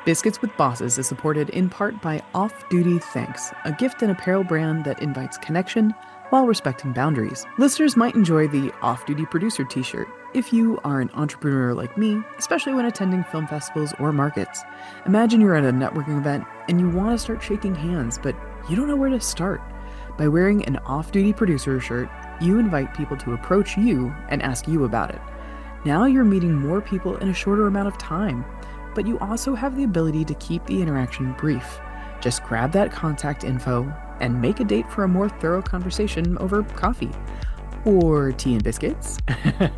Biscuits with Bosses is supported in part by Off Duty Thanks, a gift and apparel brand that invites connection while respecting boundaries. Listeners might enjoy the Off Duty Producer t shirt if you are an entrepreneur like me, especially when attending film festivals or markets. Imagine you're at a networking event and you want to start shaking hands, but you don't know where to start. By wearing an Off Duty Producer shirt, you invite people to approach you and ask you about it. Now you're meeting more people in a shorter amount of time, but you also have the ability to keep the interaction brief. Just grab that contact info and make a date for a more thorough conversation over coffee or tea and biscuits.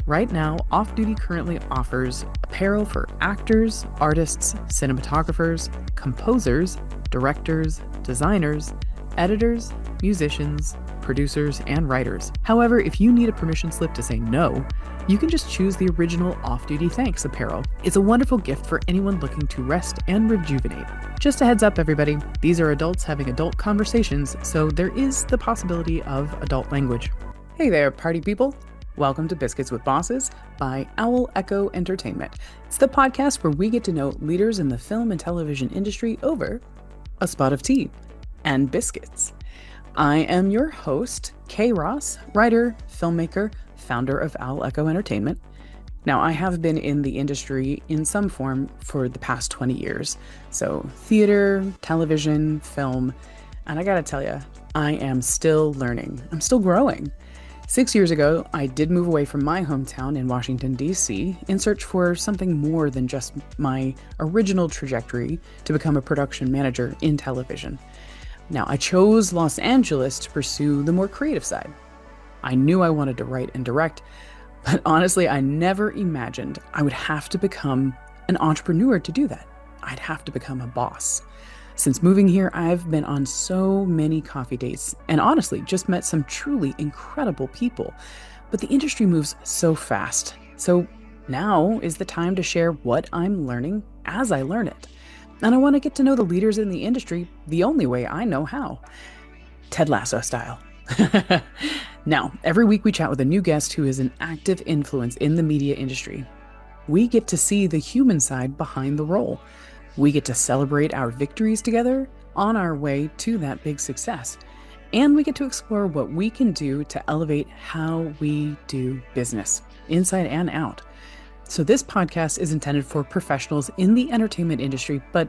Right now, Off Duty currently offers apparel for actors, artists, cinematographers, composers, directors, designers, editors, musicians, producers, and writers. However, if you need a permission slip to say no, you can just choose the original Off Duty Thanks apparel. It's a wonderful gift for anyone looking to rest and rejuvenate. Just a heads up, everybody, these are adults having adult conversations, so there is the possibility of adult language. Hey there, party people. Welcome to Biscuits with Bosses by Owl Echo Entertainment. It's the podcast where we get to know leaders in the film and television industry over a spot of tea and biscuits. I am your host, Kay Ross, writer, filmmaker, founder of Owl Echo Entertainment. Now, I have been in the industry in some form for the past 20 years. So theater, television, film, and I gotta tell you, I am still learning. I'm still growing. 6 years ago, I did move away from my hometown in Washington, D.C. in search for something more than just my original trajectory to become a production manager in television. Now, I chose Los Angeles to pursue the more creative side. I knew I wanted to write and direct, but honestly, I never imagined I would have to become an entrepreneur to do that. I'd have to become a boss. Since moving here, I've been on so many coffee dates and honestly just met some truly incredible people. But the industry moves so fast. So now is the time to share what I'm learning as I learn it. And I want to get to know the leaders in the industry the only way I know how. Ted Lasso style. Now, every week we chat with a new guest who is an active influence in the media industry. We get to see the human side behind the role. We get to celebrate our victories together on our way to that big success. And we get to explore what we can do to elevate how we do business, inside and out. So this podcast is intended for professionals in the entertainment industry, but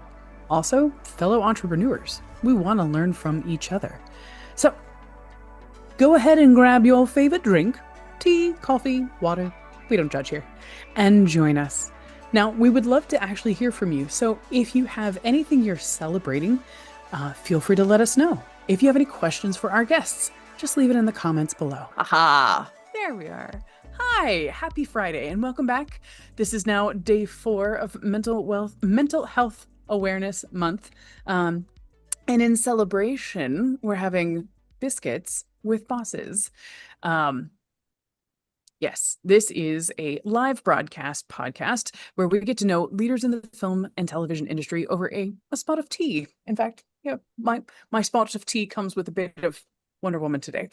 also fellow entrepreneurs. We want to learn from each other. So go ahead and grab your favorite drink, tea, coffee, water, we don't judge here, and join us. Now, we would love to actually hear from you. So if you have anything you're celebrating, feel free to let us know. If you have any questions for our guests, just leave it in the comments below. Aha, there we are. Hi, happy Friday, and welcome back. This is now day 4 of Mental Health Awareness Month. And in celebration, we're having Biscuits with Bosses. Yes, this is a live broadcast podcast where we get to know leaders in the film and television industry over a spot of tea. In fact, yeah, my spot of tea comes with a bit of Wonder Woman today.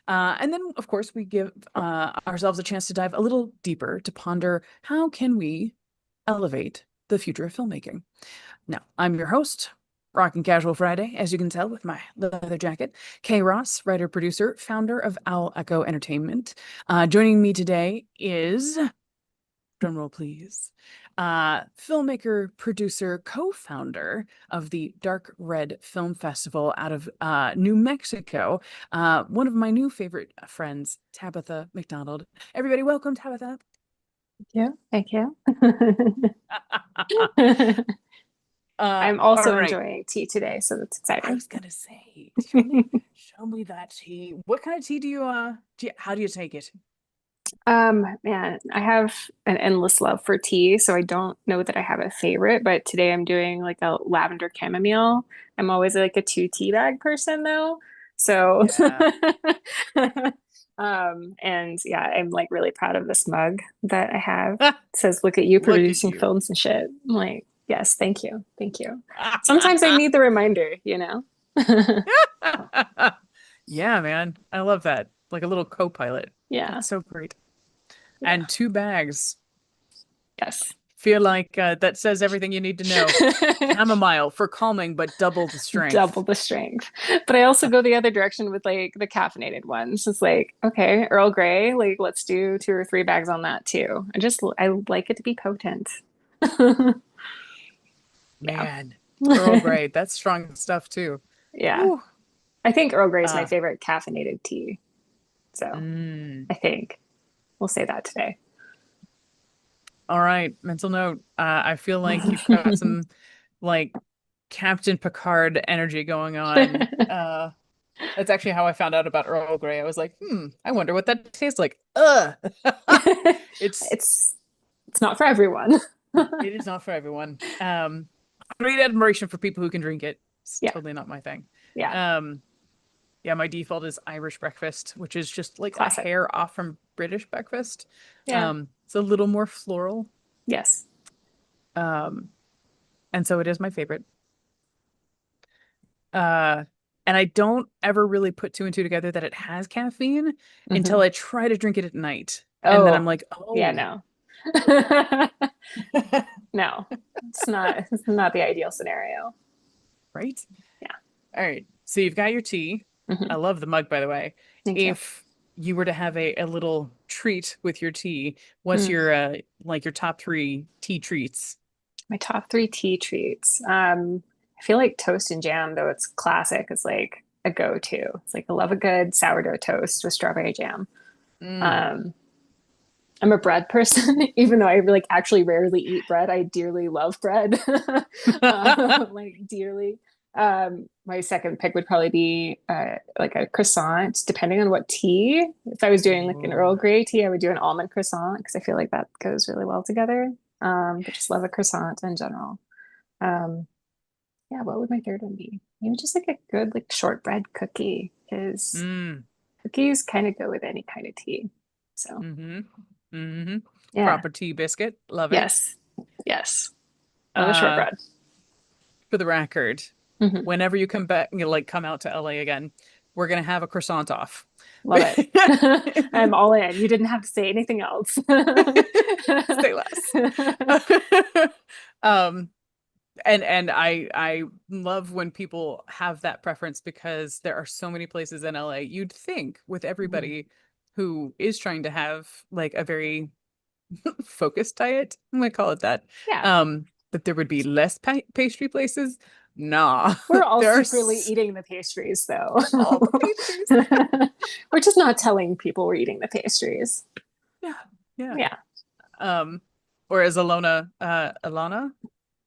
And then, of course, we give ourselves a chance to dive a little deeper to ponder how can we elevate the future of filmmaking. Now, I'm your host, Rockin' Casual Friday, as you can tell with my leather jacket. Kay Ross, writer, producer, founder of Owl Echo Entertainment. Joining me today is, drumroll please, filmmaker, producer, co-founder of the Dark Red Film Festival out of New Mexico. One of my new favorite friends, Tabitha McDonald. Everybody, welcome, Tabitha. Thank you. I'm also right. enjoying tea today, so that's exciting. I was gonna say, show me that tea. What kind of tea do you how do you take it? Man, I have an endless love for tea, so I don't know that I have a favorite, but today I'm doing like a lavender chamomile. I'm always like a 2 tea bag person though. So Yeah. and yeah, I'm like really proud of this mug that I have. It says, "Look at you Look at producing you. films and shit." I'm like, yes, thank you. Thank you. Sometimes I need the reminder, you know? Yeah, man. I love that. Like a little co-pilot. Yeah. That's so great. Yeah. And 2 bags. Yes. feel like that says everything you need to know. Chamomile for calming, but double the Double strength. the strength. But I also go the other direction with like the caffeinated ones. It's like, okay, Earl Grey, like let's do 2 or 3 bags on that too. I like it to be potent. Yeah. Man, Earl Grey, that's strong stuff too. Yeah. Whew. I think Earl Grey is my Uh, favorite caffeinated tea. So mm. I think we'll say that today. All right, mental note. I feel like you've got some like Captain Picard energy going on. That's actually how I found out about Earl Grey. I was like, I wonder what that tastes like. Ugh. It's It's it's not for everyone. it is not for everyone. Great admiration for people who can drink it. It's Yeah. totally not my thing. Yeah. Um, yeah, my default is Irish breakfast, which is just like a Classic. hair off from British breakfast. Yeah. It's a little more floral. Yes. Um, and so it is my favorite. Uh, and I don't ever really put two and two together that it has caffeine until Hmm. I try to drink it at night. And then I'm Oh, like, yeah, oh. no. No, it's not the ideal scenario. Right? Yeah. All right. So you've got your tea. I Hmm. love the mug, by the way. Thank you. If you were to have a little treat with your tea, what's Mm. your like your top three tea treats? My top three tea treats. I feel like toast and jam, though it's classic, is like a go-to. It's like I love a good sourdough toast with strawberry jam. Mm. Um, I'm a bread person, even though I like actually rarely eat bread. I dearly love bread, like dearly. My second pick would probably be like a croissant, depending on what tea. If I was doing like an Earl Oh. Grey tea, I would do an almond croissant because I feel like that goes really well together. But just love a croissant in general. Um, yeah, what would my third one be? Maybe just like a good like shortbread cookie because Mm. cookies kind of go with any kind of tea. So Mm-hmm. Mm-hmm. yeah. Proper tea biscuit. Love it. Yes. Yes. Love a Uh, shortbread. for the record, Hmm. whenever you come back, you like come out to LA again, we're gonna have a croissant off. Love it. I'm all in. You didn't have to say anything else. Say less. Um, and I love when people have that preference because there are so many places in LA. You'd think with Mhm. everybody who is trying to have like a very focused diet, I'm gonna call it that, Yeah. that there would be less pastry places. Nah, We're all there are secretly eating the pastries, though. all the pastries. We're just not telling people we're eating the pastries. Yeah, yeah. Yeah. Um, or as Alana,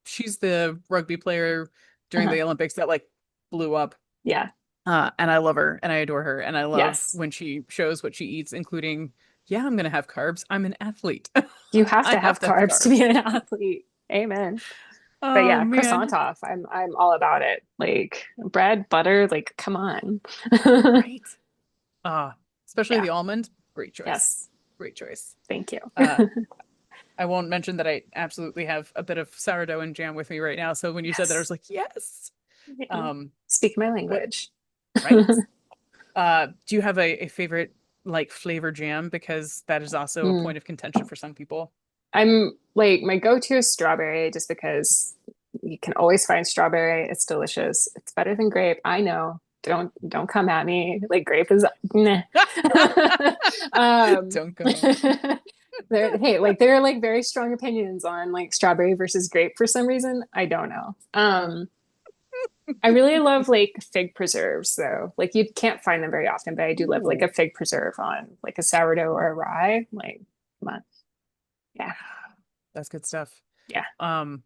she's the rugby player during Uh-huh. the Olympics that like blew up. Yeah. And I love her and I adore her. And I love Yes. when she shows what she eats, including, yeah, I'm gonna have carbs. I'm an athlete. You have I to have have to have carbs to be carbs. an athlete. Amen. But Oh yeah, croissant man. off. I'm all about it. Like bread, butter, like come on. Right. Uh, especially Yeah. the almond. Great choice. Yes. Great choice. Thank you. Uh, I won't mention that I absolutely have a bit of sourdough and jam with me right now. So when you said that, I Yes. was like, yes. Yeah. Um, Speak my what, language. right? Do you have a favorite like flavor jam? Because that is also a Mm. point of contention for some people. I'm like my go-to is strawberry just because you can always find strawberry. It's delicious. It's better than grape. I know. Don't come at me. Like grape is meh. Um Don't come at me. there are like very strong opinions on like strawberry versus grape for some reason. I don't know. I really love like fig preserves though. Like you can't find them very often, but I do love like a Ooh, fig preserve on like a sourdough or a rye. Like, come on. Yeah. that's good stuff. Yeah. Um,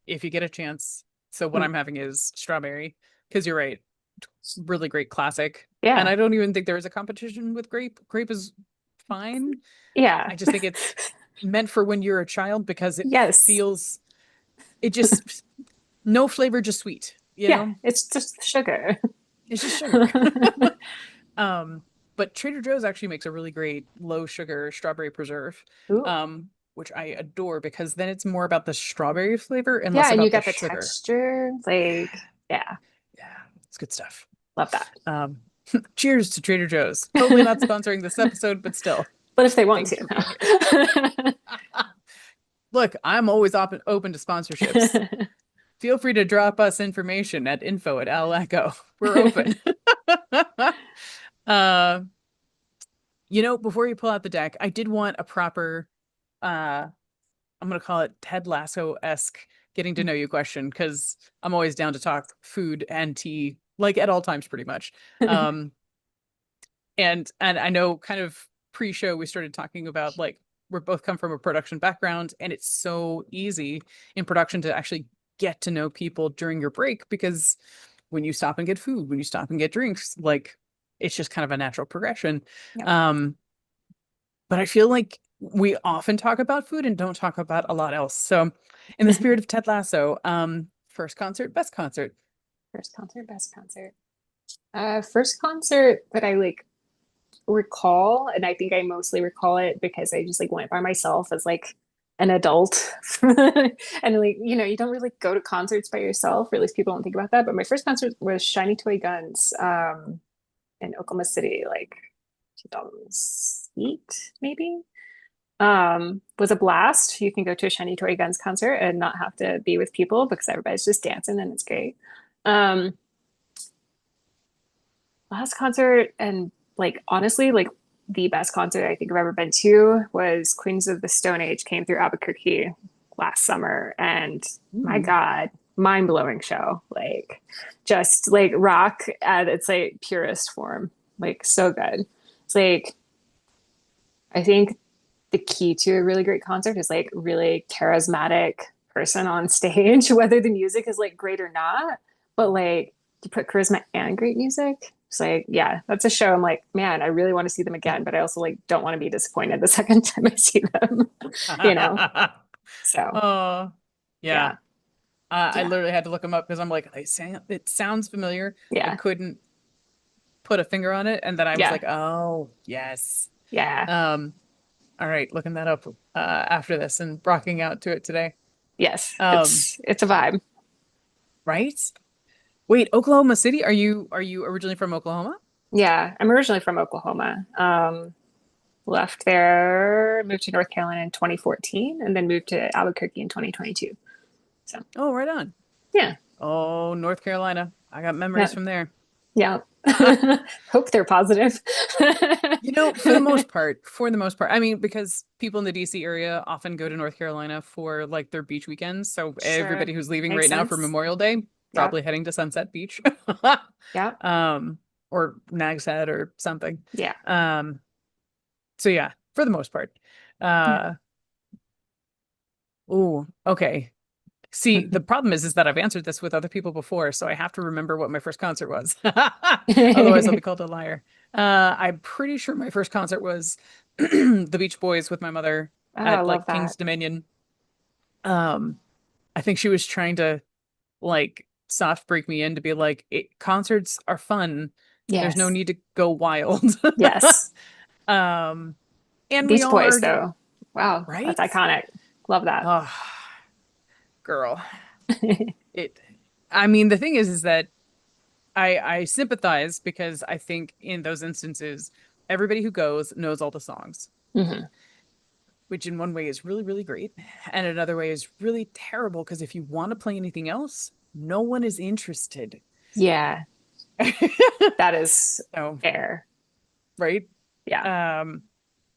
if you get a chance, so what Mm. I'm having is strawberry, because you're right, really great classic. And Yeah. I don't even think there is a competition with grape. Grape is fine. Yeah. I just think it's meant for when you're a child because it Yes. feels it just no flavor, just sweet, you Yeah. know? It's just sugar. It's just sugar. Um, but Trader Joe's actually makes a really great low sugar strawberry preserve, Ooh. which I adore because then it's more about the strawberry flavor and Yeah, less and you about the got the sugar. texture. Like, yeah, Yeah, it's good stuff. love that. Cheers to Trader Joe's. Totally not sponsoring this episode, but still, But if they want thanks for being here. to. Look, I'm always open to sponsorships. Feel free to drop us information at info@alecho. We're open. uh, before you pull out the deck, I did want a proper, I'm gonna call it Ted Lasso-esque getting to know you question because I'm always down to talk food and tea, like at all times, pretty much. Um, and I know kind of pre-show we started talking about like we're both come from a production background, and it's so easy in production to actually get to know people during your break because when you stop and get food, when you stop and get drinks, like it's just kind of a natural progression. Yep. Um, but I feel like we often talk about food and don't talk about a lot else. So, in the spirit of Ted Lasso, first concert, best concert. First concert, best concert. First concert that I like recall, and I think I mostly recall it because I just like went by myself as like an adult. And like, you don't really go to concerts by yourself, or at least people don't think about that. But my first concert was Shiny Toy Guns in Oklahoma City, like 2008, maybe. Was a blast. You can go to a Shiny Toy Guns concert and not have to be with people because everybody's just dancing and it's great. Um, Last concert and like honestly, like the best concert I think I've ever been to was Queens of the Stone Age came through Albuquerque last summer, and my Ooh. God, mind-blowing show. Like just like rock at its like purest form. Like so good. It's like I think the key to a really great concert is like really charismatic person on stage, whether the music is like great or not. But like you put charisma and great music. It's like, yeah, that's a show. I'm like, man, I really want to see them again, but I also like don't want to be disappointed the second time I see them, you know? So Oh, yeah. yeah, I yeah, literally had to look them up because I'm like, it sounds familiar. I yeah, couldn't put a finger on it, and then I was yeah, like, oh, yes. yeah, Um, all right, looking that up after this and rocking out to it today. yes. Um, It's a vibe. right? Wait, Oklahoma City? Are you originally from Oklahoma? Yeah, I'm originally from Oklahoma. Left there, moved to North Carolina in 2014, and then moved to Albuquerque in 2022. So Oh, right on. yeah, Oh, North Carolina. I got memories yeah, from there. yeah. Hope they're positive. For the most part, I mean, because people in the DC area often go to North Carolina for like their beach weekends. So Sure, everybody who's leaving makes right now for sense. Memorial Day, Yeah, probably heading to Sunset Beach, yeah, um, or Nag's Head or something. yeah, Um, so yeah, for the most part. yeah. Uh, oh, okay. See, the problem is that I've answered this with other people before, so I have to remember what my first concert was. Otherwise, I'll be called a liar. I'm pretty sure my first concert was the Beach Boys with my mother Oh, I at love like that. King's Dominion. Um, I think she was trying to like soft break me in to be like, concerts are fun. There's no Yes, need to go wild. yes. Um, and we Beach all Boys, are, though. Wow, that's right? iconic. Love that. Oh, girl. It, I mean, the thing is that I sympathize because I think in those instances, everybody who goes knows all the songs, Hmm. which in one way is really, really great. And another way is really terrible because if you want to play anything else, no one is interested. Yeah, that is So, fair. right? Yeah, Um,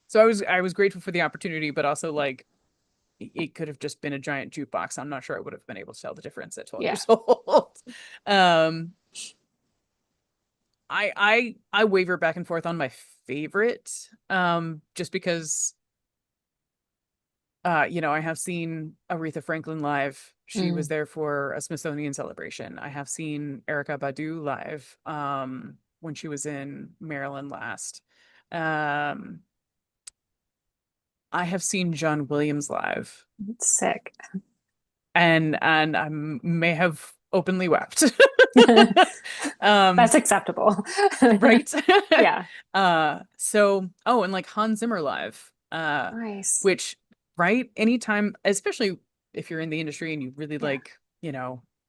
so I was grateful for the opportunity, but also like it could have just been a giant jukebox. I'm not sure I would have been able to tell the difference at 12 yeah. years old. Um, I waver back and forth on my favorite, just because I have seen Aretha Franklin live. She was Mm. there for a Smithsonian celebration. I have seen Erica Badu live, when she was in Maryland last. Um, I have seen John Williams live, It's sick. and I may have openly wept. That's Um, acceptable. right? Yeah. And like Hans Zimmer live, Nice. which, right? Anytime, especially if you're in the industry and you really Yeah. like,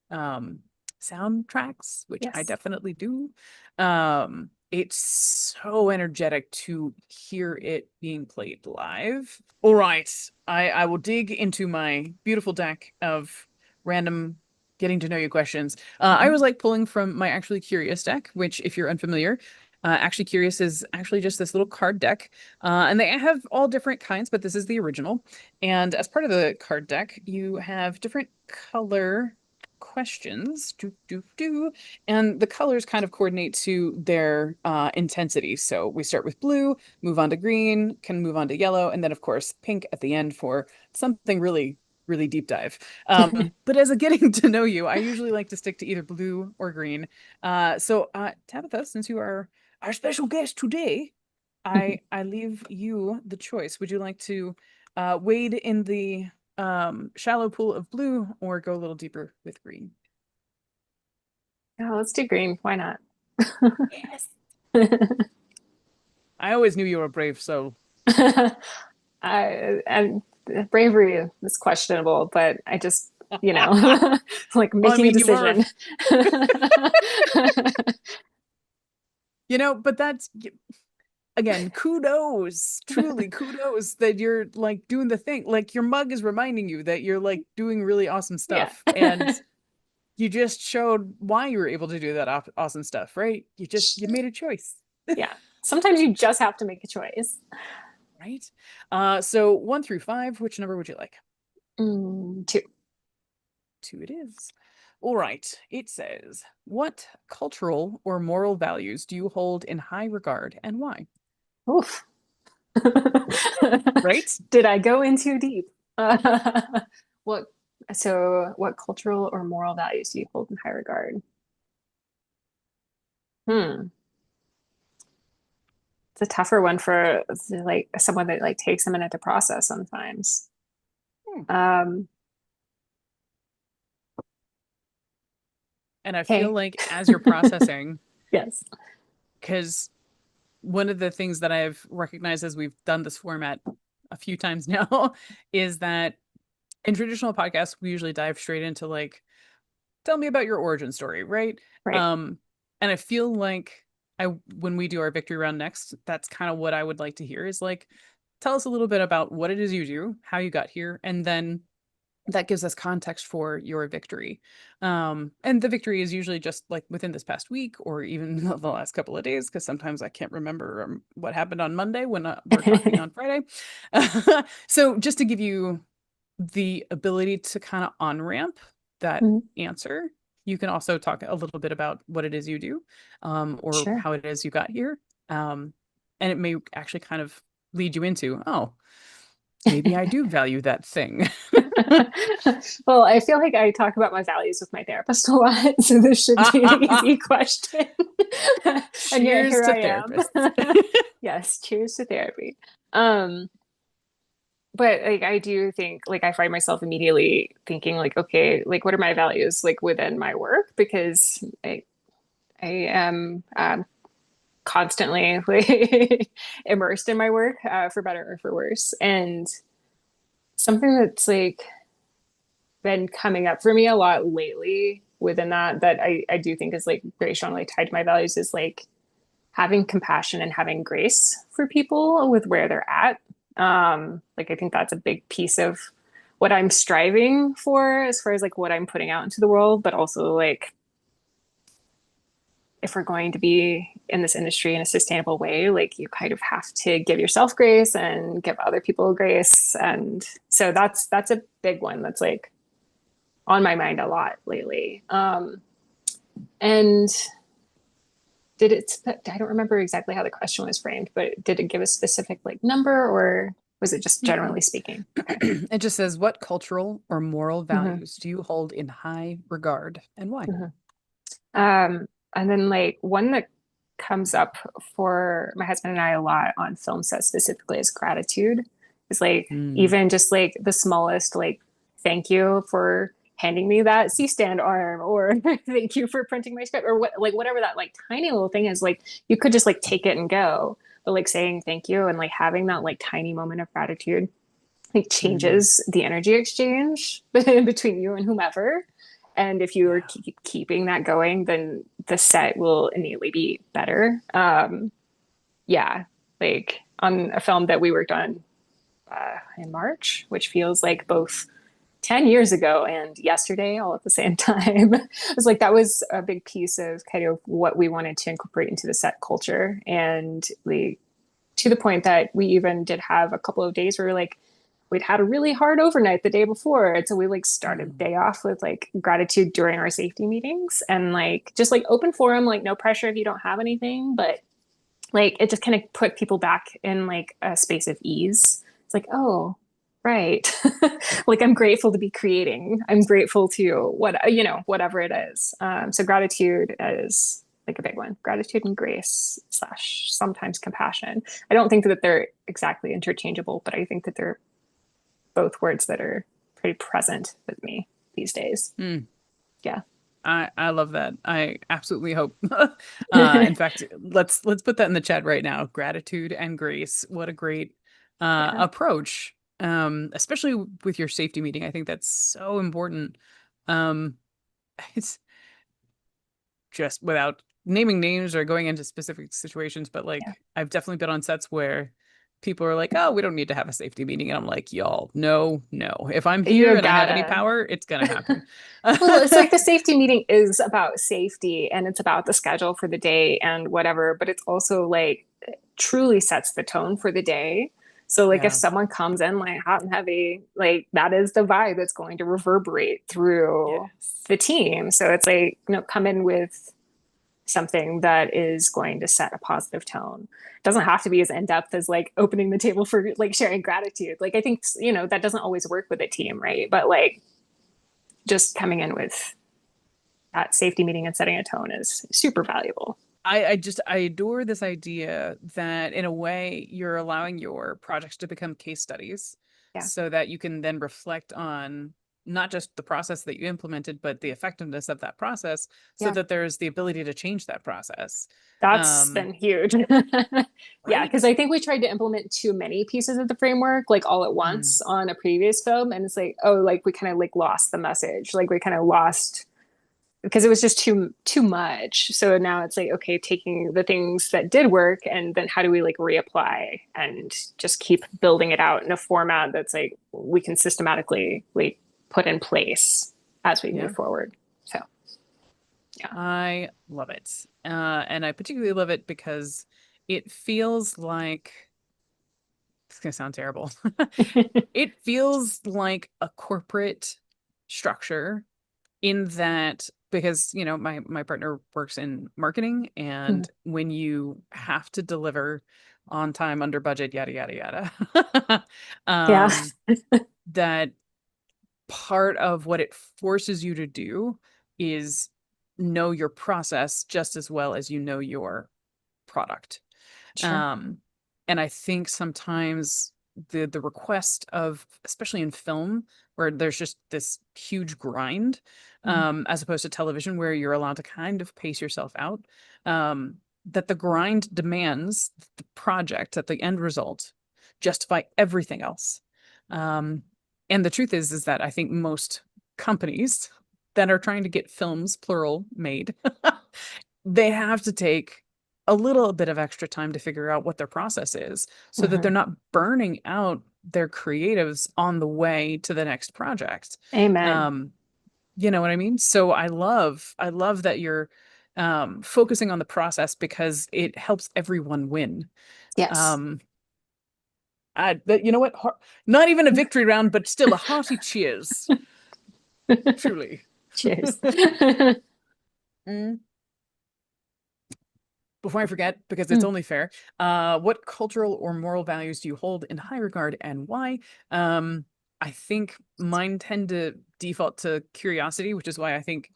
um, soundtracks, which I Yes. definitely do. Um, it's so energetic to hear it being played live. All right, I will dig into my beautiful deck of random getting to know you questions. I Mhm. was like pulling from my Actually Curious deck, which, if you're unfamiliar, Actually Curious is actually just this little card deck. And they have all different kinds, but this is the original. And as part of the card deck, you have different color questions. Do, do, do. And the colors kind of coordinate to their intensity. So we start with blue, move on to green, can move on to yellow, and then, of course, pink at the end for something really, really deep dive. But as a getting to know you, I usually like to stick to either blue or green. So, Tabitha, since you are our special guest today, I leave you the choice. Would you like to wade in the shallow pool of blue or go a little deeper with green? Yeah, let's do green. Why not? Yes. I always knew you were a brave soul. And bravery is questionable, but I just, you know, like I making a mean, you were, decision. but that's again, kudos, truly kudos that you're like doing the thing. Like your mug is reminding you that you're like doing really awesome Yeah. stuff. And you just showed why you were able to do that awesome stuff, right? You made a choice, Yeah. Sometimes you just have to make a choice. right? So 1 through 5, which number would you like? Two. 2 it is. All right. It says, what cultural or moral values do you hold in high regard and why? Oof. Right? Did I go in too deep? What, what cultural or moral values do you hold in high regard? Hmm. It's a tougher one for like someone that like takes a minute to process sometimes. Hmm. Um, And I feel okay. like as you're processing, Yes. because one of the things that I've recognized as we've done this format a few times now is that in traditional podcasts, we usually dive straight into like, tell me about your origin story, right? Right. Um, and I feel like when we do our victory round next, that's kind of what I would like to hear is like, tell us a little bit about what it is you do, how you got here, and then that gives us context for your victory. And the victory is usually just like within this past week or even the last couple of days, because sometimes I can't remember what happened on Monday when we're talking on Friday. So just to give you the ability to kind of on ramp that Mhm. answer, you can also talk a little bit about what it is you do, or Sure. how it is you got here. And it may actually kind of lead you into, oh, maybe I do value that thing. Well, I feel like I talk about my values with my therapist a lot, so this should be an easy question. And yet Cheers here to I am. therapists. Yes, cheers to therapy. Um, but like I do think like I find myself immediately thinking like, okay, like what are my values like within my work? Because I am constantly like immersed in my work, for better or for worse. And something that's like been coming up for me a lot lately within that I do think is like very strongly tied to my values is like having compassion and having grace for people with where they're at. Like I think that's a big piece of what I'm striving for as far as like what I'm putting out into the world, but also like if we're going to be in this industry in a sustainable way, like you kind of have to give yourself grace and give other people grace. And so that's a big one that's like on my mind a lot lately. And did it, I don't remember exactly how the question was framed, but did it give a specific like number or was it just Mm-mm. generally speaking? Okay. It just says, what cultural or moral Mm-hmm. values do you hold in high regard and why? Mm-hmm. And then like one that comes up for my husband and I a lot on film sets specifically is gratitude. It's like Mm. even just like the smallest like thank you for handing me that C-stand arm or thank you for printing my script or what like whatever that like tiny little thing is like you could just like take it and go. But like saying thank you and like having that like tiny moment of gratitude like Mm. changes the energy exchange between you and whomever. And if you are Yeah. keeping that going, then the set will innately be better. Yeah, like on a film that we worked on in March, which feels like both 10 years ago and yesterday all at the same time. It was like that was a big piece of kind of what we wanted to incorporate into the set culture. And we, to the point that we even did have a couple of days where like we'd had a really hard overnight the day before. And so we like started the Mm. day off with like gratitude during our safety meetings and like just like open forum, like no pressure if you don't have anything, but like it just kind of put people back in like a space of ease. It's like, oh, right. Like I'm grateful to be creating. I'm grateful to what, whatever it is. So gratitude is like a big one. Gratitude and grace slash sometimes compassion. I don't think that they're exactly interchangeable, but I think that they're both words that are pretty present with me these days. Mm. Yeah. I love that. I absolutely hope. In fact, let's put that in the chat right now. Gratitude and grace. What a great Yeah. approach. Especially with your safety meeting. I think that's so important. Um, it's just without naming names or going into specific situations, but Yeah. like I've definitely been on sets where people are like, "Oh, we don't need to have a safety meeting," and I'm like, "Y'all, no, no. If I'm here You and I have any gotta. power, it's gonna happen." Well, it's like the safety meeting is about safety and it's about the schedule for the day and whatever, but it's also like truly sets the tone for the day. So like if Yeah. someone comes in like hot and heavy, like that is the vibe that's going to reverberate through Yes. the team. So it's like, come in with something that is going to set a positive tone. It doesn't have to be as in-depth as like opening the table for like sharing gratitude. Like I think, that doesn't always work with a team, right? But like just coming in with that safety meeting and setting a tone is super valuable. I adore this idea that in a way you're allowing your projects to become case studies Yeah. so that you can then reflect on not just the process that you implemented, but the effectiveness of that process so Yeah. that there's the ability to change that process. That's Um, been huge. Yeah, because right? I think we tried to implement too many pieces of the framework like all at Mm, once on a previous film. And it's like, oh, like we kind of like lost the message. Like we kind of lost because it was just too much. So now it's like, okay, taking the things that did work and then how do we like reapply and just keep building it out in a format that's like we can systematically like put in place as we move yeah. forward. So yeah. I love it. And I particularly love it because it feels like it's gonna sound terrible. It feels like a corporate structure in that because my partner works in marketing and when you have to deliver on time under budget yada yada yada Yeah. that part of what it forces you to do is know your process just as well as you know your product. Sure. um and I think sometimes the request of, especially in film where there's just this huge grind, Mhm. as opposed to television where you're allowed to kind of pace yourself out, that the grind demands the project, that the end result justify everything else. um and the truth is that I think most companies that are trying to get films plural made they have to take a little bit of extra time to figure out what their process is so that they're Mhm. not burning out their creatives on the way to the next project. Amen. Um, you know what I mean? So I love that you're focusing on the process because it helps everyone win. Yes. Um, you know what? Not even a victory round, but still a hearty cheers. Truly. Cheers. Mm. Before I forget, because it's Mm. only fair, what cultural or moral values do you hold in high regard and why? I think mine tend to default to curiosity, which is why I think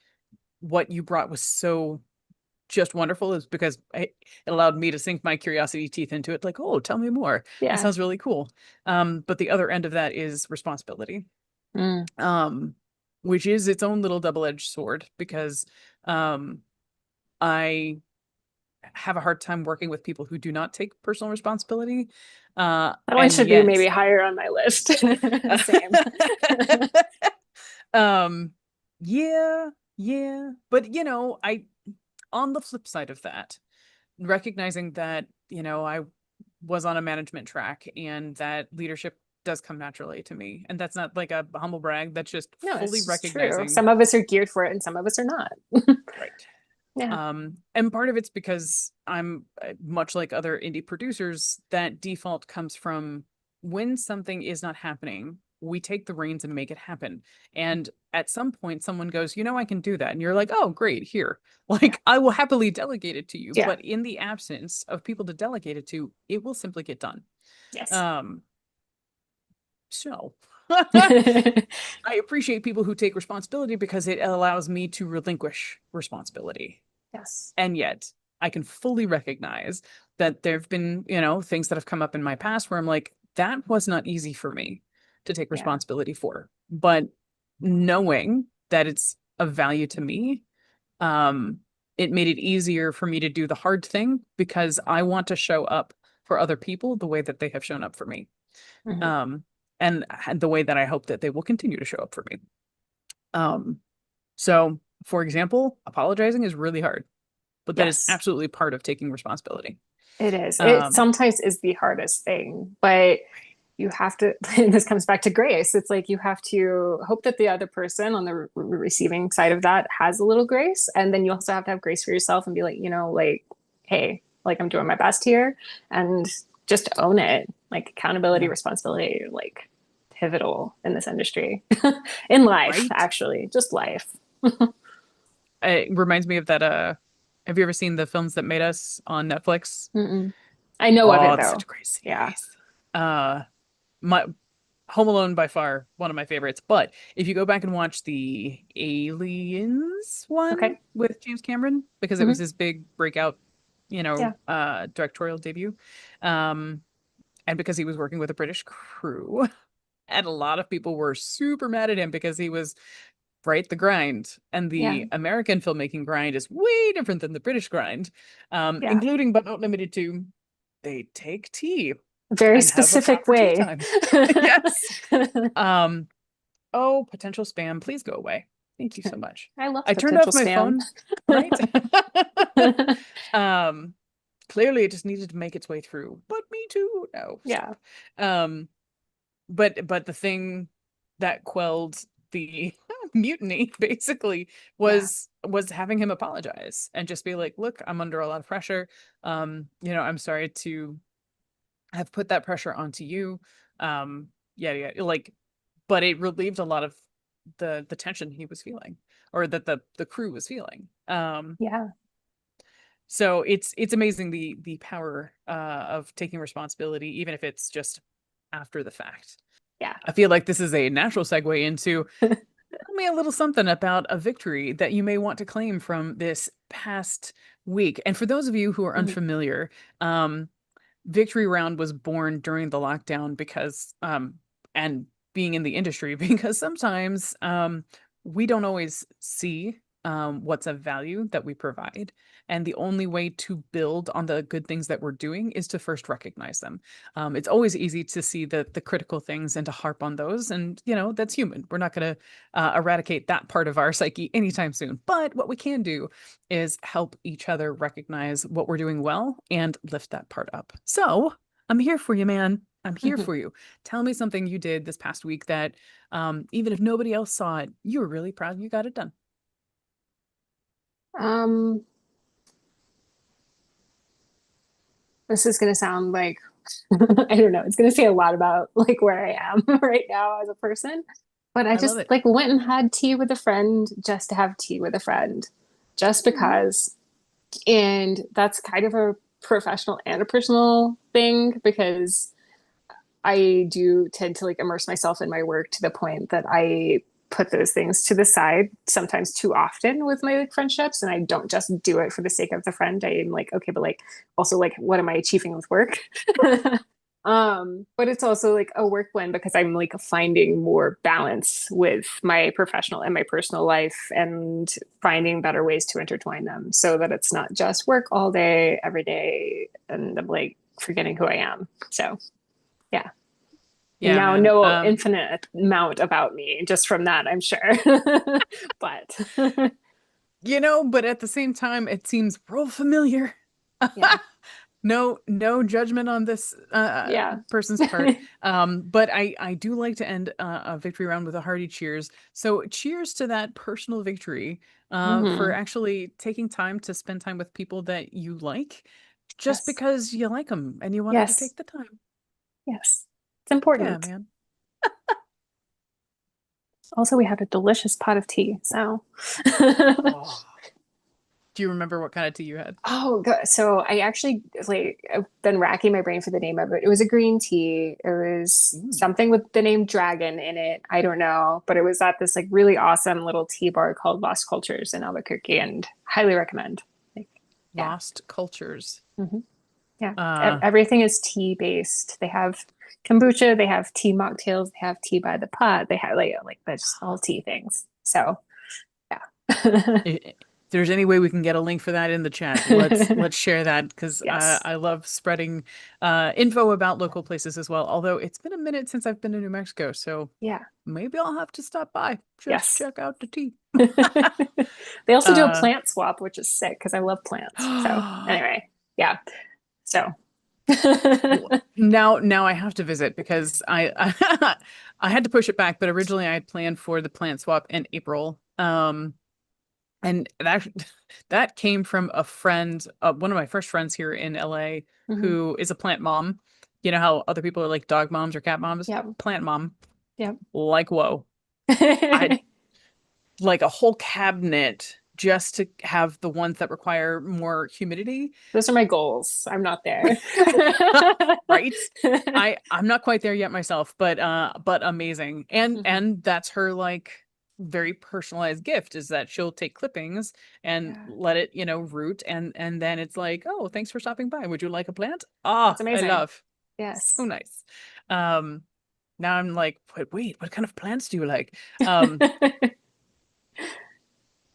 what you brought was so just wonderful, is because it allowed me to sink my curiosity teeth into it. Like, oh, tell me more. That Yeah. sounds really cool. But the other end of that is responsibility, Mm. um, which is its own little double-edged sword because um, I have a hard time working with people who do not take personal responsibility. That one And should be yet, maybe higher on my list. Same. um, Yeah, yeah. But I on the flip side of that, recognizing that, I was on a management track and that leadership does come naturally to me. And that's not like a humble brag, that's just No, fully it's just true. recognizing. Some of us are geared for it and some of us are not. Right. Yeah. And part of it's because I'm much like other indie producers, that default comes from when something is not happening, we take the reins and make it happen. And at some point, someone goes, I can do that. And you're like, oh, great, here. Yeah. Like, I will happily delegate it to you. Yeah. But in the absence of people to delegate it to, it will simply get done. Yes. Um, so I appreciate people who take responsibility because it allows me to relinquish responsibility. Yes. And yet I can fully recognize that there have been, things that have come up in my past where I'm like, that was not easy for me to take Yeah. responsibility for. But knowing that it's of value to me, um, it made it easier for me to do the hard thing because I want to show up for other people the way that they have shown up for me. Mhm. Um, and the way that I hope that they will continue to show up for me. Um, so for example, apologizing is really hard, but that is Yes. absolutely part of taking responsibility. It is. It Um, sometimes is the hardest thing, but you have to, and this comes back to grace. It's like you have to hope that the other person on the receiving side of that has a little grace. And then you also have to have grace for yourself and be like, like, hey, like I'm doing my best here and just own it. Like accountability, yeah, responsibility, like pivotal in this industry, in life, right. actually, just life. It reminds me of that. Have you ever seen the films that made us on Netflix? Mm-mm. I know of Oh, it it's such though. a great Yeah. series. Uh, my Home Alone by far one of my favorites. But if you go back and watch the Aliens one Okay. with James Cameron, because it was Hmm. his big breakout, Yeah. directorial debut, um, and because he was working with a British crew, and a lot of people were super mad at him because he was right the grind, and Yeah. the American filmmaking grind is way different than the British grind, Yeah. including but not limited to they take tea Very and have a specific proper tea way. time. Yes. Um, oh, potential spam, please go away. Thank you so much. I love I turned potential off my spam. phone, right? um, Clearly it just needed to make its way through, but me too. No, Yeah. stop. Um, but the thing that quelled the mutiny basically Yeah. was having him apologize and just be like, look, I'm under a lot of pressure. I'm sorry to have put that pressure onto you. Yeah, like, but it relieved a lot of the tension he was feeling, or that the crew was feeling. Yeah. So it's amazing the power of taking responsibility, even if it's just after the fact. Yeah. I feel like this is a natural segue into, tell me a little something about a victory that you may want to claim from this past week. And for those of you who are Mhm. unfamiliar, um, Victory Round was born during the lockdown because, and being in the industry, because sometimes we don't always see what's of value that we provide. And the only way to build on the good things that we're doing is to first recognize them. It's always easy to see the critical things and to harp on those. And, that's human. We're not going to eradicate that part of our psyche anytime soon. But what we can do is help each other recognize what we're doing well and lift that part up. So I'm here for you, man. I'm here Mhm. for you. Tell me something you did this past week that, even if nobody else saw it, you were really proud you got it done. Um, this is gonna sound like I don't know. It's gonna say a lot about like where I am right now as a person. But I I love just it. like went and had tea with a friend just to have tea with a friend, just Mhm. because. And that's kind of a professional and a personal thing because I do tend to like immerse myself in my work to the point that I put those things to the side sometimes too often with my like friendships, and I don't just do it for the sake of the friend. I am like, okay, but like also like what am I achieving with work? But it's also like a work win because I'm like finding more balance with my professional and my personal life and finding better ways to intertwine them so that it's not just work all day, every day, and I'm like forgetting who I am. So yeah. You Yeah, now man. know infinite amount about me just from that, I'm sure. But But at the same time, it seems real familiar. yeah, No judgment on this yeah. person's part. But I do like to end a victory round with a hearty cheers. So cheers to that personal victory for Hmm. actually taking time to spend time with people that you like, just Yes, because you like them and you wanted to yes, take the time. yes. It's Yeah, important. man. Also, we had a delicious pot of tea. So, Oh. Do you remember what kind of tea you had? oh, good. So I actually like I've been racking my brain for the name of it. It was a green tea. It was Ooh. something with the name dragon in it. I don't know, but it was at this like really awesome little tea bar called Lost Cultures in Albuquerque, and highly recommend. Like, yeah. Lost Cultures. Hmm. Yeah. Uh, Everything is tea based. They have kombucha, they have tea mocktails, they have tea by the pot. They have like that's all tea things. So, yeah. if there's any way we can get a link for that in the chat, let's share that because Yes. I love spreading info about local places as well. Although it's been a minute since I've been to New Mexico, so Yeah. maybe I'll have to stop by just Yes. check out the tea. They also do a Uh, plant swap, which is sick because I love plants. So anyway, yeah. So well, now I have to visit because I had to push it back, but originally I had planned for the plant swap in April. And that that came from a friend, one of my first friends here in LA, mhm. who is a plant mom. You know how other people are like dog moms or cat moms? Yep. Plant mom. Yep. Like, whoa. I like a whole cabinet just to have the ones that require more humidity. Those are my goals. I'm not there. Right? I'm not quite there yet myself, but amazing. And Mhm. and that's her like very personalized gift is that she'll take clippings and Yeah. let it, root and then it's like, "Oh, thanks for stopping by. Would you like a plant?" That's Ah, I amazing. love. So Yes. nice. Um Now I'm like, wait, what kind of plants do you like? Um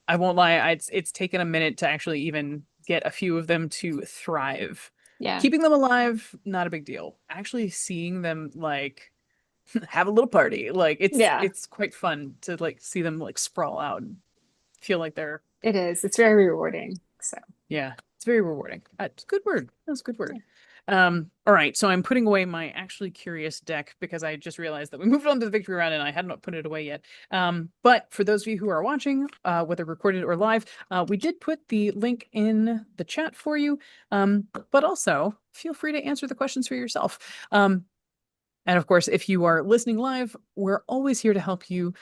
I won't lie, it's taken a minute to actually even get a few of them to thrive. Yeah. Keeping them alive, not a big deal. Actually seeing them like have a little party, like it's Yeah. it's quite fun to like see them like sprawl out and feel like they're It is. It's very rewarding. So, yeah, it's very rewarding. It's a good word. That's a good yeah. word. All right, so I'm putting away my actually curious deck because I just realized that we moved on to the victory round and I had not put it away yet. But for those of you who are watching, whether recorded or live, we did put the link in the chat for you. But also feel free to answer the questions for yourself. And of course, if you are listening live, we're always here to help you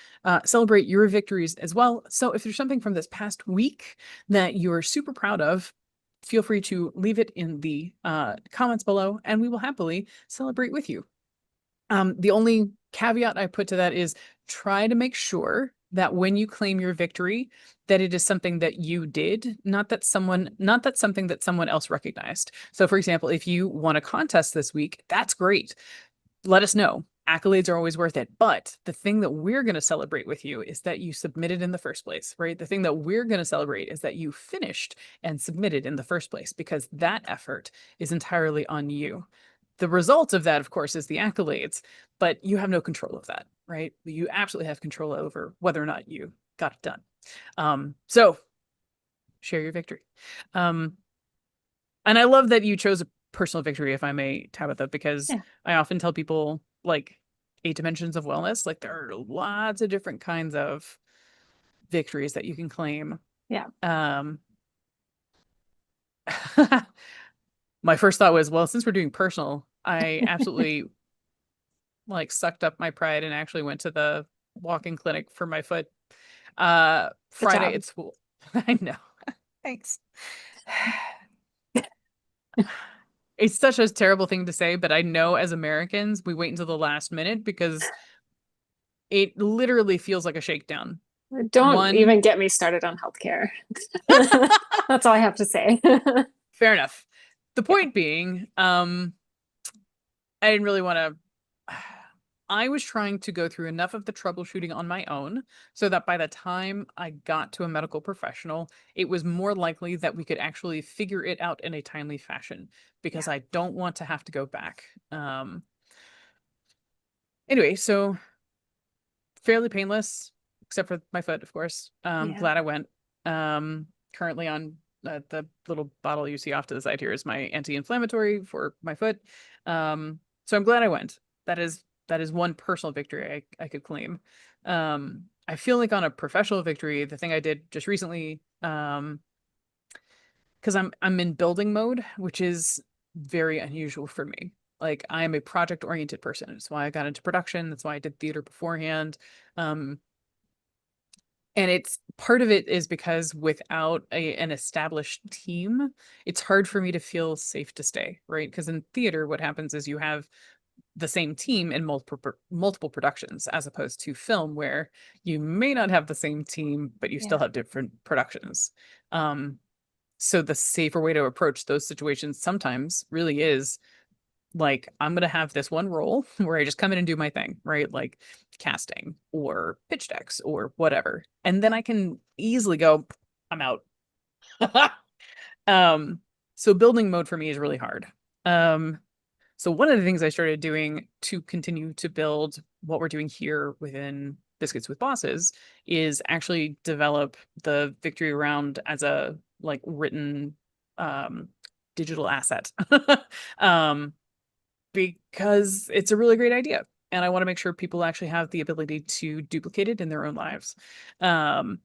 celebrate your victories as well. So if there's something from this past week that you're super proud of, feel free to leave it in the comments below, and we will happily celebrate with you. The only caveat I put to that is try to make sure that when you claim your victory, that it is something that you did, not that something that someone else recognized. So for example, if you won a contest this week, that's great, let us know. Accolades are always worth it. But the thing that we're going to celebrate with you is that you submitted in the first place, right? The thing that we're going to celebrate is that you finished and submitted in the first place because that effort is entirely on you. The result of that, of course, is the accolades, but you have no control of that, right? You absolutely have control over whether or not you got it done. So share your victory. Um, and I love that you chose a personal victory, if I may, Tabitha, because Yeah. I often tell people like 8 dimensions of wellness, like there are lots of different kinds of victories that you can claim. Yeah. Um, my first thought was, well, since we're doing personal, I absolutely like sucked up my pride and actually went to the walking clinic for my foot. Good Friday job. at school. I know. Thanks. It's such a terrible thing to say, but I know as Americans, we wait until the last minute because it literally feels like a shakedown. Don't One, even get me started on healthcare. That's all I have to say. fair enough. The Yeah. point being, I didn't really want to. I was trying to go through enough of the troubleshooting on my own so that by the time I got to a medical professional, it was more likely that we could actually figure it out in a timely fashion Yeah. because I don't want to have to go back. Anyway, so fairly painless, except for my foot, of course. Yeah. Glad I went. Currently on the little bottle you see off to the side here is my anti-inflammatory for my foot. So I'm glad I went. That is one personal victory I could claim. I feel like on a professional victory, the thing I did just recently, because I'm in building mode, which is very unusual for me. Like I am a project oriented person. That's why I got into production. That's why I did theater beforehand. Um, and it's part of it is because without an established team, it's hard for me to feel safe to stay, right? Because in theater, what happens is you have the same team in multiple productions, as opposed to film, where you may not have the same team, but you still Yeah. have different productions. Um, so the safer way to approach those situations sometimes really is like, I'm going to have this one role where I just come in and do my thing, right? Like casting or pitch decks or whatever. And then Yeah. I can easily go, I'm out. um, so building mode for me is really hard. Um, so one of the things I started doing to continue to build what we're doing here within Biscuits with Bosses is actually develop the victory round as a like written um digital asset. um because it's a really great idea and I want to make sure people actually have the ability to duplicate it in their own lives. Um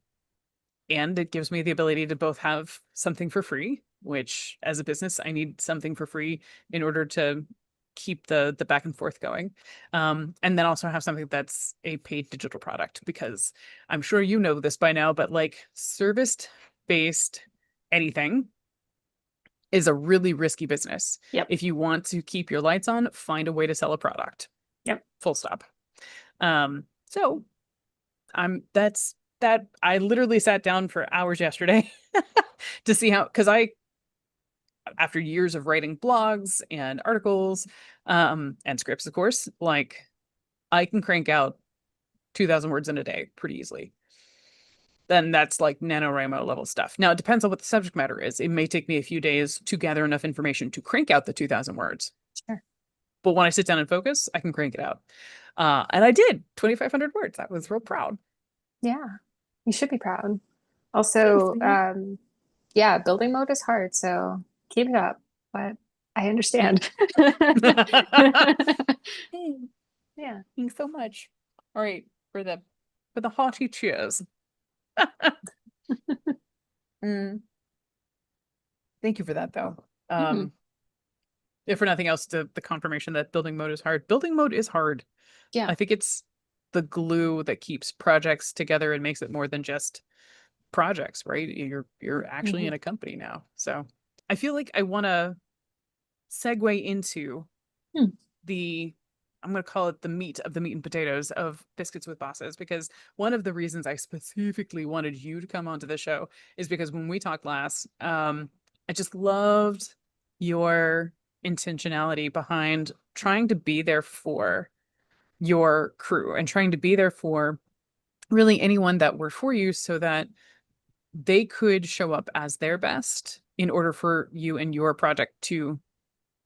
and it gives me the ability to both have something for free, which as a business, I need something for free in order to keep the back and forth going. And then also have something that's a paid digital product, because I'm sure you know this by now, but like service-based anything is a really risky business. Yep. If you want to keep your lights on, find a way to sell a product. Yep. Full stop. So that's that I literally sat down for hours yesterday to see how, because I, after years of writing blogs and articles, and scripts, of course, like I can crank out 2,000 words in a day pretty easily. Then that's like NaNoWriMo level stuff. Now it depends on what the subject matter is. It may take me a few days to gather enough information to crank out the 2,000 words. Sure. But when I sit down and focus, I can crank it out. And I did 2,500 words. I was real proud. Yeah. You should be proud. Thanks, Also, man. yeah, building mode is hard, so keep it up. But I understand. Hey, Yeah. thanks so much. All right, for the hearty cheers. Mm, thank you for that, though. Mhm. If for nothing else, the confirmation that building mode is hard. Building mode is hard. Yeah. I think it's the glue that keeps projects together and makes it more than just projects, right? You're actually Hmm. in a company now. So I feel like I want to segue into Hmm. the I'm going to call it the meat of the meat and potatoes of Biscuits with Bosses, because one of the reasons I specifically wanted you to come onto the show is because when we talked last, I just loved your intentionality behind trying to be there for your crew and trying to be there for really anyone that worked for you so that they could show up as their best in order for you and your project to,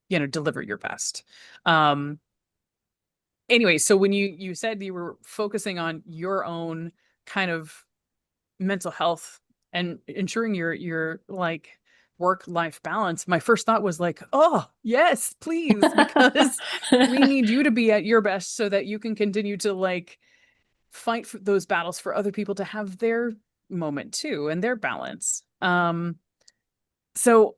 deliver your best. Um, anyway, so when you said you were focusing on your own kind of mental health and ensuring your like work life balance, my first thought was like, oh yes, please, because we need you to be at your best so that you can continue to like fight for those battles for other people to have their moment too and their balance. So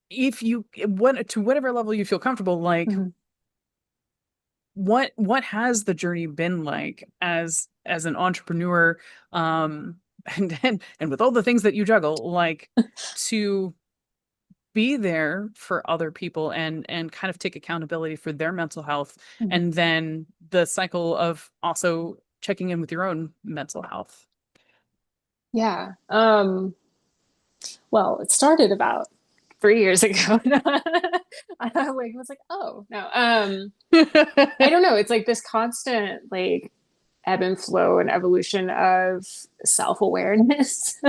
if you what to whatever level you feel comfortable, like Mhm. what has the journey been like as an entrepreneur, um and with all the things that you juggle, like to be there for other people and kind of take accountability for their mental health, Mhm. and then the cycle of also checking in with your own mental health. Yeah. Well, it started about 3 years ago. I like was like, oh no. I don't know. It's like this constant like ebb and flow and evolution of self-awareness.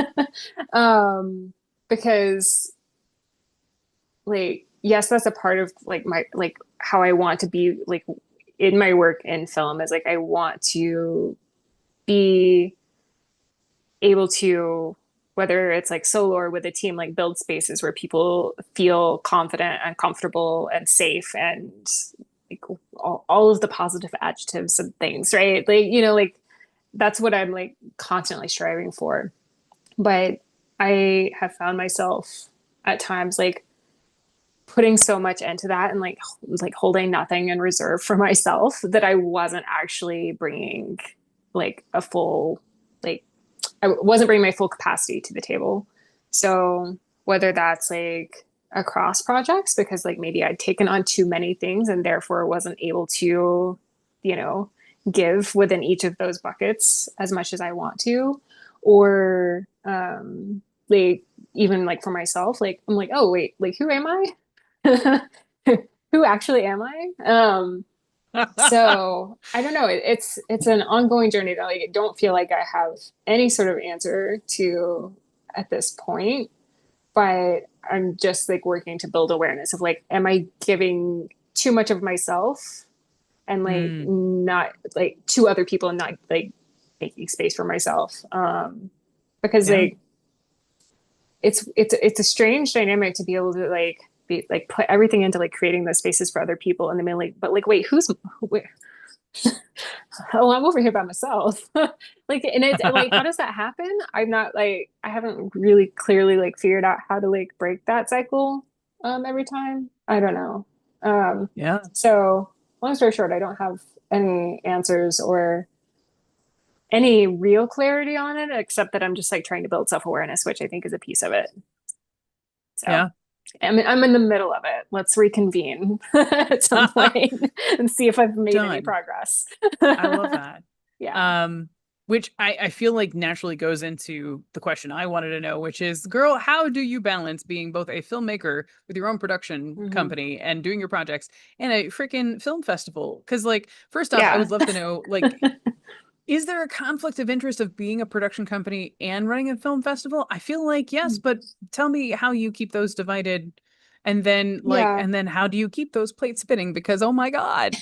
um, because like yes, that's a part of like my like how I want to be like in my work in film is like I want to be able to, whether it's like solo or with a team, like build spaces where people feel confident and comfortable and safe and like all of the positive adjectives and things, right? Like, like that's what I'm like constantly striving for. But I have found myself at times like putting so much into that and like holding nothing in reserve for myself that I wasn't actually bringing like a full like I wasn't bringing my full capacity to the table. So whether that's like across projects because like maybe I'd taken on too many things and therefore wasn't able to, you know, give within each of those buckets as much as I want to, or like even like for myself, like I'm like, oh wait, like who am I? Who actually am I? So I don't know. It's an ongoing journey that like I don't feel like I have any sort of answer to at this point, but I'm just like working to build awareness of like, am I giving too much of myself and like Mm, not like to other people and not like making space for myself? Because yeah. like it's a strange dynamic to be able to like be like put everything into like creating those spaces for other people and then like but like wait wait, oh, I'm over here by myself. Like, and it's like, how does that happen? I'm not like, I haven't really clearly like figured out how to like break that cycle every time. I don't know. Yeah. So long story short, I don't have any answers or any real clarity on it, except that I'm just like trying to build self-awareness, which I think is a piece of it. So Yeah. I'm in the middle of it. Let's reconvene at some point and see if I've made any Done. progress. I love that. Yeah. Um, which I feel like naturally goes into the question I wanted to know, which is, girl, how do you balance being both a filmmaker with your own production Hmm. company and doing your projects and a freaking film festival? Because, like, first off, I Yeah. would love to know, like, is there a conflict of interest of being a production company and running a film festival? I feel like yes, but tell me how you keep those divided. Yeah. And then how do you keep those plates spinning? Because, oh my God.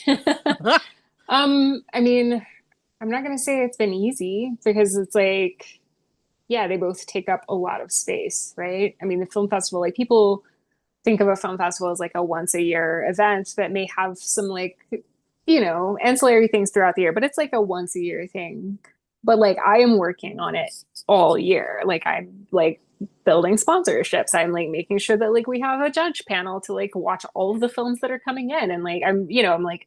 I mean, I'm not gonna say it's been easy because it's like, yeah, they both take up a lot of space, right? I mean, the film festival, like people think of a film festival as like a once a year event that may have some like, ancillary things throughout the year, but it's like a once a year thing. But like I am working on it all year. Like I'm like building sponsorships. I'm like making sure that like we have a judge panel to like watch all of the films that are coming in. And like I'm like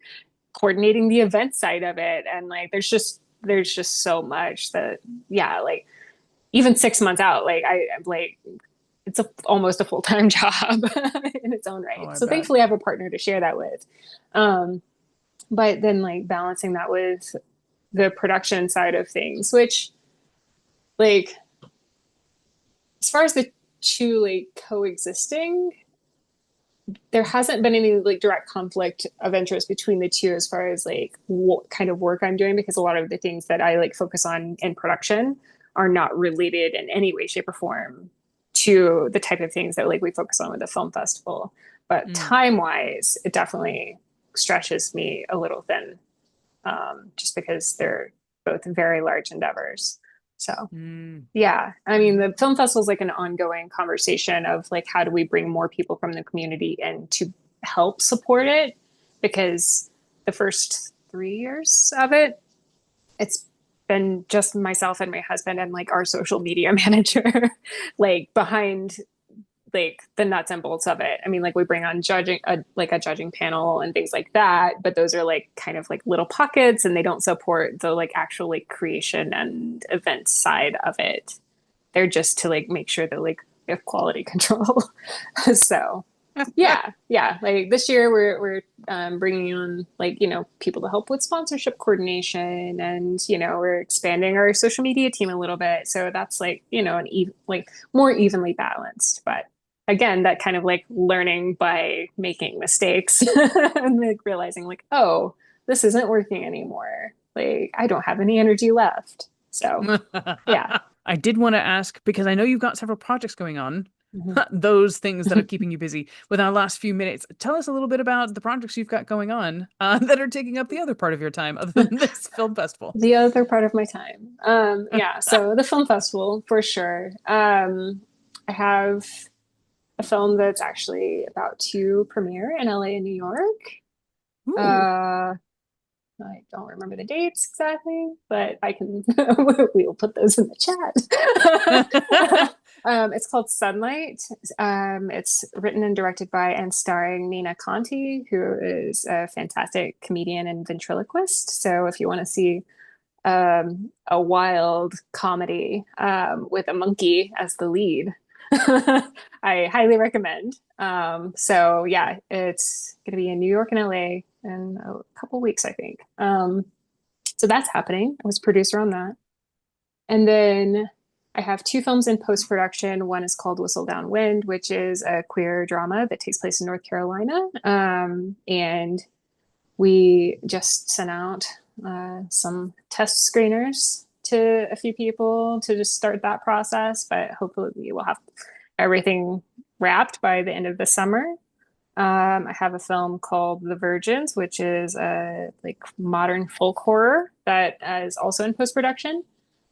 coordinating the event side of it. And like there's just so much that yeah, like even 6 months out, like I'm like it's almost a full-time job in its own Oh, right. I So bet. thankfully I have a partner to share that with. Um, but then like balancing that with the production side of things, which like as far as the two like coexisting, there hasn't been any like direct conflict of interest between the two as far as like what kind of work I'm doing because a lot of the things that I like focus on in production are not related in any way, shape, or form to the type of things that like we focus on with the film festival. But Mm. time wise, it definitely stretches me a little thin, just because they're both very large endeavors. So Mm. yeah, I mean, the film festival is like an ongoing conversation of like, how do we bring more people from the community in to help support it? Because the first 3 years of it, it's been just myself and my husband and like our social media manager, like behind like the nuts and bolts of it. I mean, like we bring on like a judging panel and things like that, but those are like kind of like little pockets and they don't support the like actual like creation and event side of it. They're just to like make sure that like we have quality control. So yeah. Like this year we're bringing on like people to help with sponsorship coordination, and we're expanding our social media team a little bit. So that's like like more evenly balanced. But again, that kind of like learning by making mistakes and like realizing like, oh, this isn't working anymore. Like I don't have any energy left. So yeah. I did want to ask because I know you've got several projects going on. Mhm. those things that are keeping you busy. With our last few minutes, tell us a little bit about the projects you've got going on that are taking up the other part of your time other than this film festival. The other part of my time. Yeah, so the film festival for sure. I have a film that's actually about to premiere in LA and New York. Ooh. Uh, I don't remember the dates exactly, but I can we will put those in the chat. It's called Sunlight. It's written and directed by and starring Nina Conti, who is a fantastic comedian and ventriloquist. So if you want to see a wild comedy with a monkey as the lead, I highly recommend. So yeah, it's going to be in New York and LA in a couple weeks, I think. So that's happening. I was producer on that. And then I have two films in post-production. One is called Whistle Downwind, which is a queer drama that takes place in North Carolina. And we just sent out some test screeners to a few people to just start that process, but hopefully we will have everything wrapped by the end of the summer. I have a film called The Virgins, which is a like modern folk horror that is also in post-production.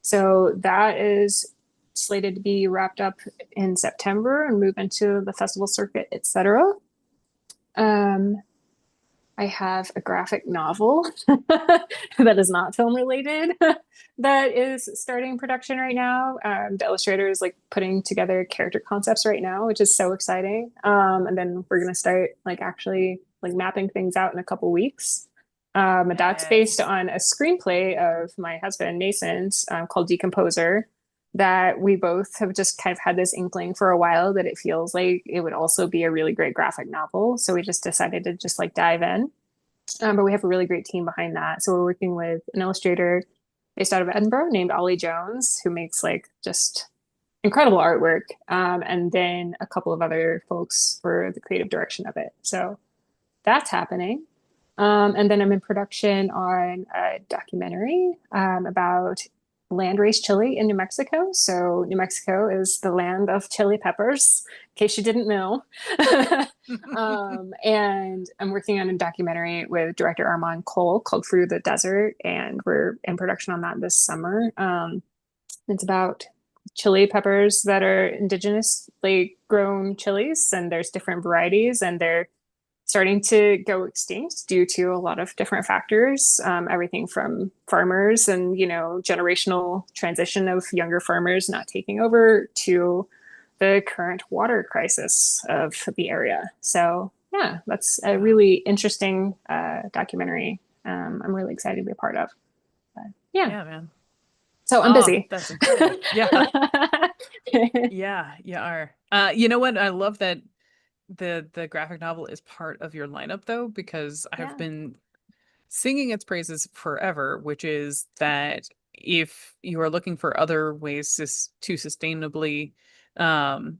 So that is slated to be wrapped up in September and move into the festival circuit, etc. Um, I have a graphic novel that is not film related that is starting production right now. The illustrator is like putting together character concepts right now, which is so exciting. And then we're gonna start like actually like mapping things out in a couple weeks. That's based Yes. on a screenplay of my husband Mason's called Decomposer that we both have just kind of had this inkling for a while that it feels like it would also be a really great graphic novel. So we just decided to just like dive in. But we have a really great team behind that. So we're working with an illustrator based out of Edinburgh named Ollie Jones, who makes like just incredible artwork. And then a couple of other folks for the creative direction of it. So that's happening. And then I'm in production on a documentary about landrace chili in New Mexico. So New Mexico is the land of chili peppers, in case you didn't know. And I'm working on a documentary with director Armand Cole called Through the Desert, and we're in production on that this summer. It's about chili peppers that are indigenously grown chilies, and there's different varieties, and they're starting to go extinct due to a lot of different factors, everything from farmers and generational transition of younger farmers not taking over to the current water crisis of the area. So yeah, that's a Wow. really interesting documentary. I'm really excited to be a part of. But, yeah, Yeah, man. so I'm Oh, busy. that's incredible. Yeah. Yeah, you are. You know what? I love that the graphic novel is part of your lineup though, because I have Yeah. been singing its praises forever, which is that if you are looking for other ways to sustainably um,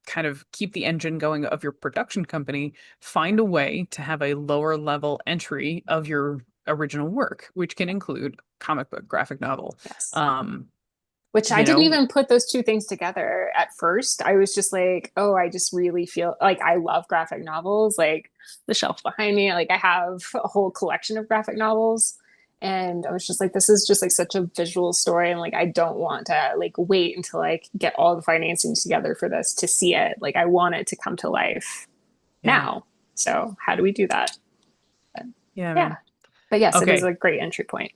kind of keep the engine going of your production company, find a way to have a lower level entry of your original work, which can include comic book, graphic novel. Yes. Um, Which I you didn't know, even put those two things together at first. I was just like, oh, I just really feel like I love graphic novels. Like the shelf behind me, like I have a whole collection of graphic novels. And I was just like, this is just like such a visual story. And like, I don't want to like wait until I get all the financing together for this to see it. Like, I want it to come to life yeah, now. So, how do we do that? But, yeah, yeah. man. But yes, it is Okay. a great entry point.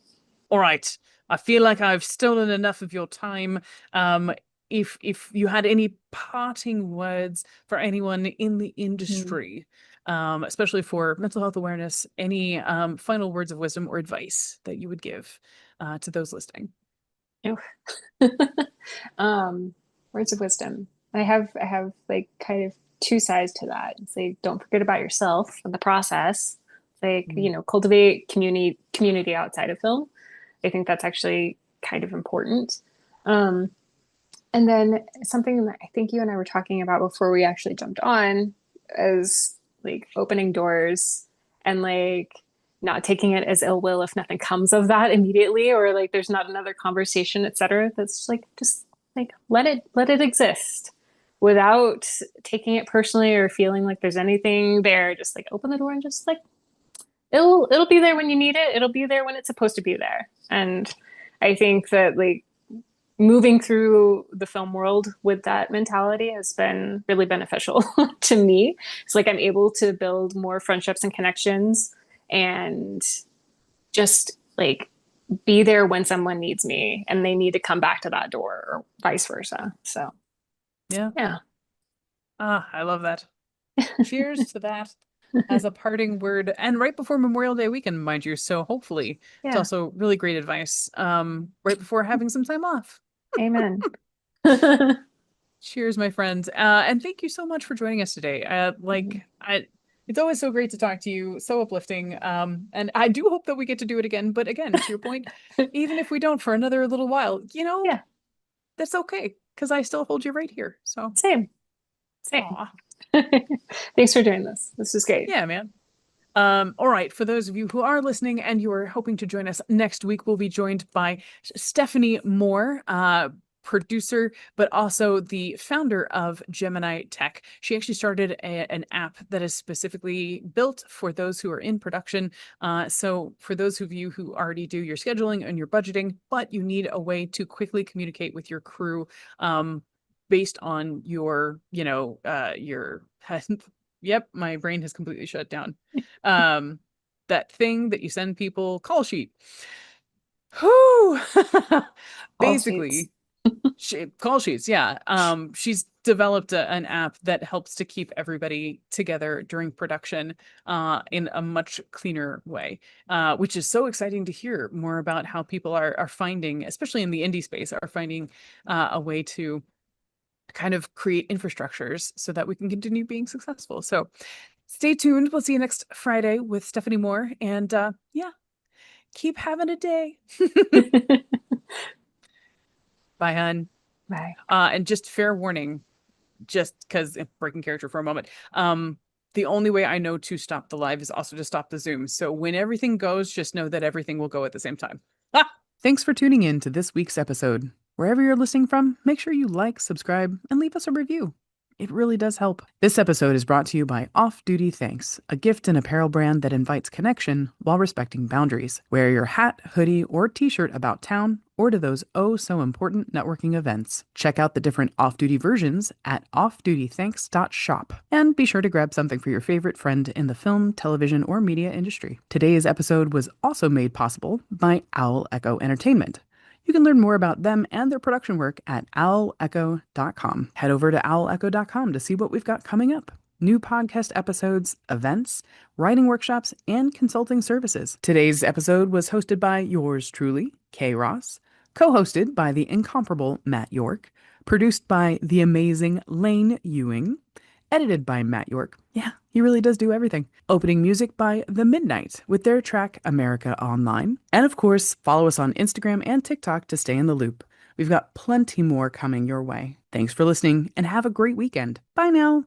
All right. I feel like I've stolen enough of your time. Um, if you had any parting words for anyone in the Hmm. industry, especially for mental health awareness, any final words of wisdom or advice that you would give to those listening? um, words of wisdom. I have like kind of two sides to that. It's like don't forget about yourself in the process. It's like, Mm. cultivate community outside of film. I think that's actually kind of important. Um, and then something that I think you and I were talking about before we actually jumped on is like opening doors and like not taking it as ill will if nothing comes of that immediately or like there's not another conversation, etc. That's like just like let it exist. without taking it personally or feeling like there's anything there. Just like open the door and just like it'll be there when you need it. It'll be there when it's supposed to be there. And I think that like moving through the film world with that mentality has been really beneficial to me. It's like I'm able to build more friendships and connections and just like be there when someone needs me and they need to come back to that door or vice versa. So, Yeah. yeah. Ah, I love that. Cheers to that as a parting word. And right before Memorial Day weekend, mind you. So hopefully it's Yeah. also really great advice. Right before having some time off. Amen. Cheers, my friends. And thank you so much for joining us today. It's always so great to talk to you, so uplifting. And I do hope that we get to do it again. But again, to your point, even if we don't for another little while, Yeah. that's okay because I still hold you right here. So, Same. Same. aw, Thanks for doing this. This was great. yeah, man. All right, for those of you who are listening and you are hoping to join us next week, we'll be joined by Stephanie Moore, producer, but also the founder of Gemini Tech. She actually started an app that is specifically built for those who are in production. So for those of you who already do your scheduling and your budgeting, but you need a way to quickly communicate with your crew, based on your Yep, my brain has completely shut down. That thing that you send people, call sheet. Whew. All sheets. Basically, call sheets, yeah. She's developed an app that helps to keep everybody together during production in a much cleaner way, which is so exciting to hear more about how people are finding, especially in the indie space, are finding a way to kind of create infrastructures so that we can continue being successful. So stay tuned. We'll see you next Friday with Stephanie Moore. And yeah, keep having a day. Bye, hun. Bye. And just fair warning, just because breaking character for a moment. The only way I know to stop the live is also to stop the Zoom. So when everything goes, just know that everything will go at the same time. Thanks for tuning in to this week's episode. Wherever you're listening from, make sure you like, subscribe, and leave us a review. It really does help. This episode is brought to you by Off Duty Thanks, a gift and apparel brand that invites connection while respecting boundaries. Wear your hat, hoodie, or t-shirt about town or to those oh so important networking events. Check out the different off-duty versions at offdutythanks.shop. And be sure to grab something for your favorite friend in the film, television, or media industry. Today's episode was also made possible by Owl Echo Entertainment. You can learn more about them and their production work at owlecho.com. Head over to owlecho.com to see what we've got coming up. New podcast episodes, events, writing workshops, and consulting services. Today's episode was hosted by yours truly, Kay Ross, co-hosted by the incomparable Matt York, produced by the amazing Lane Ewing, edited by Matt York. Yeah, he really does do everything. Opening music by The Midnight with their track America Online. And of course, follow us on Instagram and TikTok to stay in the loop. We've got plenty more coming your way. Thanks for listening and have a great weekend. Bye now.